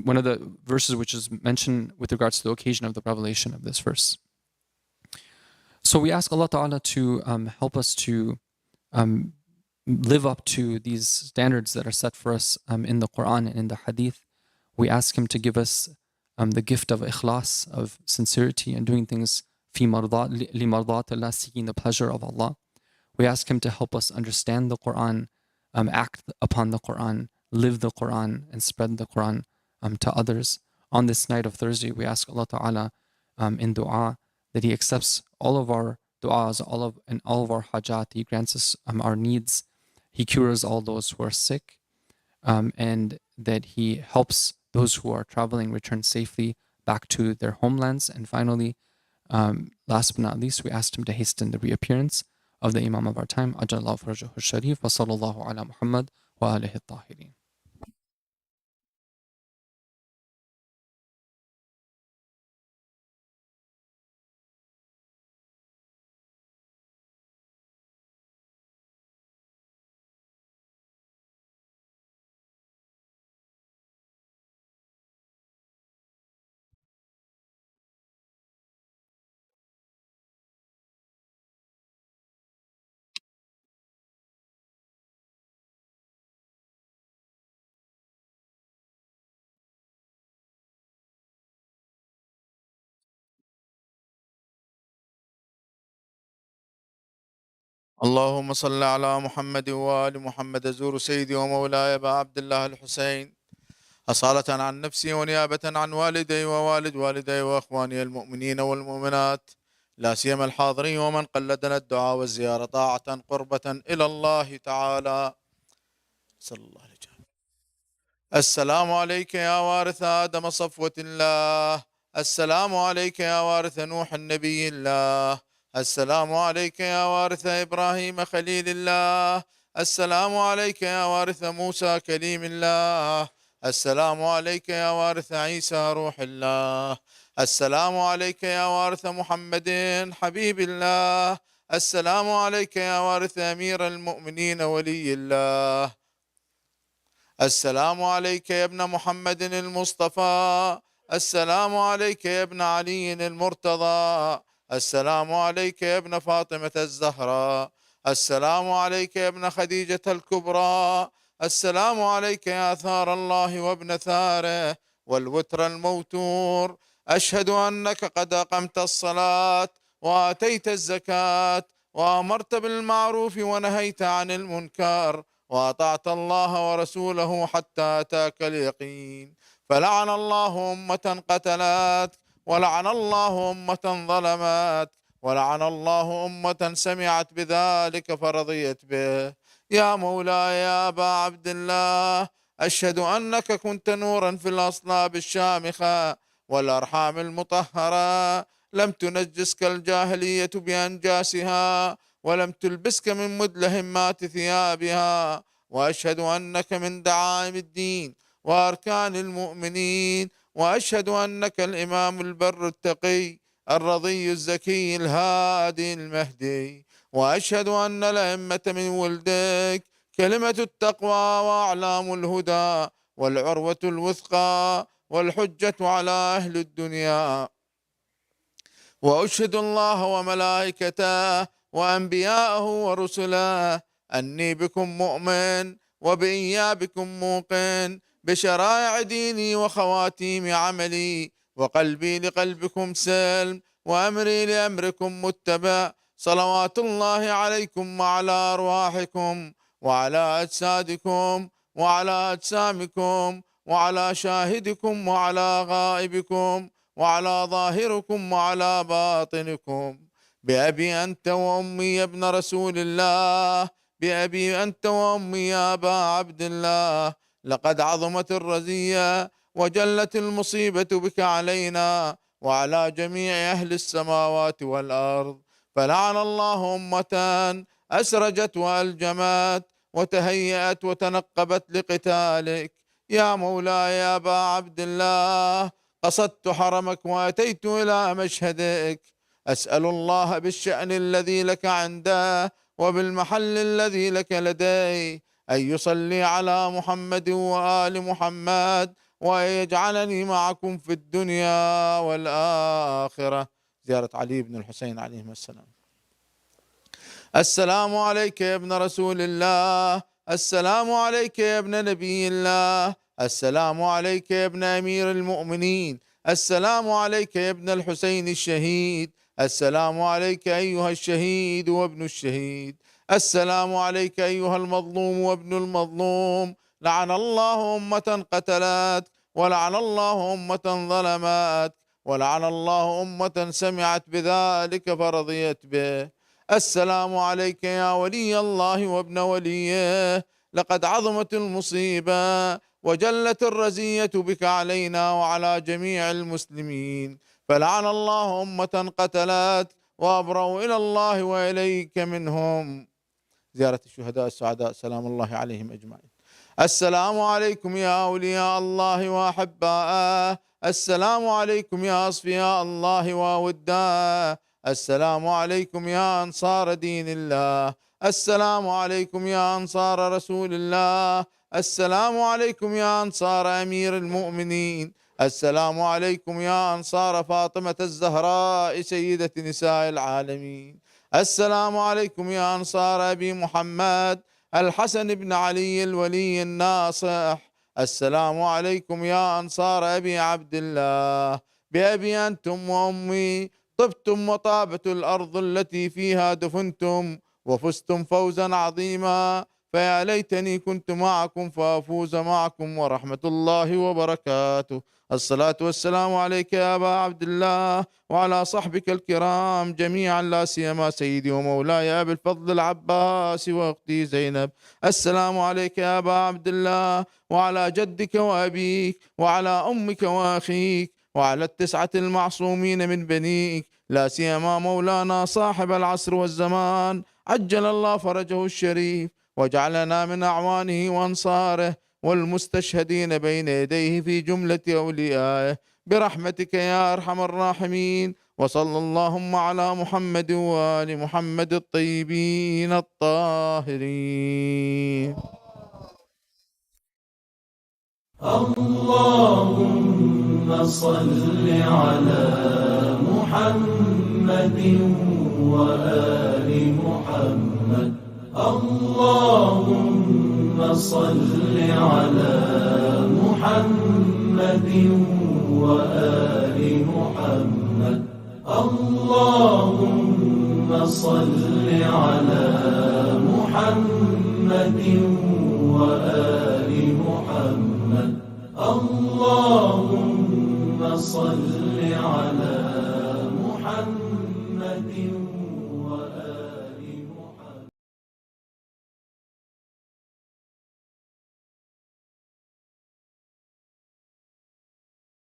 one of the verses which is mentioned with regards to the occasion of the revelation of this verse. So we ask Allah Ta'ala to help us to live up to these standards that are set for us in the Quran and in the Hadith. We ask Him to give us the gift of ikhlas, of sincerity, and doing things li mardat Allah, seeking the pleasure of Allah. We ask Him to help us understand the Quran, act upon the Quran, live the Quran, and spread the Quran to others. On this night of Thursday, we ask Allah Ta'ala in dua that He accepts all of our du'as, all of our hajat. He grants us our needs. He cures all those who are sick, and that He helps those who are traveling return safely back to their homelands. And finally, last but not least, we asked Him to hasten the reappearance of the Imam of our time, Ajallahu farajahu sharif, wa sallallahu ala Muhammad wa alihi at-tahirin. اللهم صل على محمد وآل محمد. أزور سيدي ومولاي أبا عبد الله الحسين أصالة عن نفسي ونيابة عن والدي ووالد والدي وأخواني المؤمنين والمؤمنات، لا سيما الحاضرين ومن قلدنا الدعاء والزيارة طاعة قربة إلى الله تعالى. صلى الله عليه وسلم. السلام عليك يا وارث آدم صفوة الله، السلام عليك يا وارث نوح النبي الله، السلام عليك يا وارث إبراهيم خليل الله، السلام عليك يا وارث موسى كليم الله، السلام عليك يا وارث عيسى روح الله، السلام عليك يا وارث محمد حبيب الله، السلام عليك يا وارث أمير المؤمنين ولي الله، السلام عليك يا ابن محمد المصطفى، السلام عليك يا ابن علي المرتضى، السلام عليك يا ابن فاطمة الزهراء، السلام عليك يا ابن خديجة الكبرى، السلام عليك يا ثار الله وابن ثاره والوتر الموتور. أشهد أنك قد أقمت الصلاة وآتيت الزكاة وأمرت بالمعروف ونهيت عن المنكر وأطعت الله ورسوله حتى أتاك اليقين. فلعن الله أمة قتلت، ولعن الله أمة ظلمت، ولعن الله أمة سمعت بذلك فرضيت به. يا مولاي يا أبا عبد الله، أشهد أنك كنت نورا في الأصلاب الشامخة والأرحام المطهرة، لم تنجسك الجاهلية بأنجاسها ولم تلبسك من مدلهمات ثيابها، وأشهد أنك من دعائم الدين وأركان المؤمنين، وأشهد أنك الإمام البر التقي الرضي الزكي الهادي المهدي، وأشهد أن الأئمة من ولدك كلمة التقوى وأعلام الهدى والعروة الوثقى والحجة على أهل الدنيا. وأشهد الله وملائكته وأنبياءه ورسله أني بكم مؤمن وبإيابكم موقن، بشرائع ديني وخواتيم عملي، وقلبي لقلبكم سلم وأمري لأمركم متبع. صلوات الله عليكم وعلى أرواحكم وعلى أجسادكم وعلى أجسامكم وعلى شاهدكم وعلى غائبكم وعلى ظاهركم وعلى باطنكم. بأبي أنت وأمي يا ابن رسول الله، بأبي أنت وأمي يا أبا عبد الله، لقد عظمت الرزية وجلت المصيبة بك علينا وعلى جميع أهل السماوات والأرض. فلعن الله أمة أسرجت وألجمت وتهيأت وتنقبت لقتالك. يا مولاي يا أبا عبد الله، قصدت حرمك وأتيت إلى مشهدك، أسأل الله بالشأن الذي لك عنده وبالمحل الذي لك لديه أن يصلي على محمد وآل محمد، وأن يجعلني معكم في الدنيا والآخرة. زيارة علي بن الحسين عليهما السلام. السلام عليك يا ابن رسول الله، السلام عليك يا ابن نبي الله، السلام عليك يا ابن أمير المؤمنين، السلام عليك يا ابن الحسين الشهيد، السلام عليك أيها الشهيد وابن الشهيد، السلام عليك أيها المظلوم وابن المظلوم. لعن الله أمة قتلت، ولعن الله أمة ظلمت، ولعن الله أمة سمعت بذلك فرضيت به. السلام عليك يا ولي الله وابن وليه، لقد عظمت المصيبة وجلت الرزية بك علينا وعلى جميع المسلمين، فلعن الله أمة قتلت وأبروا إلى الله وإليك منهم. زيارة الشهداء السعداء سلام الله عليهم أجمعين. السلام عليكم يا أولياء الله وأحباءه، السلام عليكم يا أصفياء الله ووداه، السلام عليكم يا أنصار دين الله، السلام عليكم يا أنصار رسول الله، السلام عليكم يا أنصار أمير المؤمنين، السلام عليكم يا أنصار فاطمة الزهراء سيدة نساء العالمين، السلام عليكم يا أنصار أبي محمد الحسن بن علي الولي الناصح، السلام عليكم يا أنصار أبي عبد الله، بأبي أنتم وأمي طبتم وطابت الأرض التي فيها دفنتم وفزتم فوزا عظيما، فيا ليتني كنت معكم فأفوز معكم ورحمة الله وبركاته. الصلاة والسلام عليك يا أبا عبد الله وعلى صحبك الكرام جميعا، لا سيما سيدي ومولاي أبي الفضل العباس وأختي زينب. السلام عليك يا أبا عبد الله وعلى جدك وأبيك وعلى أمك وأخيك وعلى التسعة المعصومين من بنيك، لا سيما مولانا صاحب العصر والزمان عجل الله فرجه الشريف، وجعلنا من أعوانه وأنصاره والمستشهدين بين يديه في جملة أوليائه برحمتك يا أرحم الراحمين. وصلى اللهم على محمد وآل محمد الطيبين الطاهرين. اللهم صل على محمد وآل محمد. اللهم صل على محمد وآل محمد. اللهم صل على محمد وآل محمد. اللهم صل على محمد وآل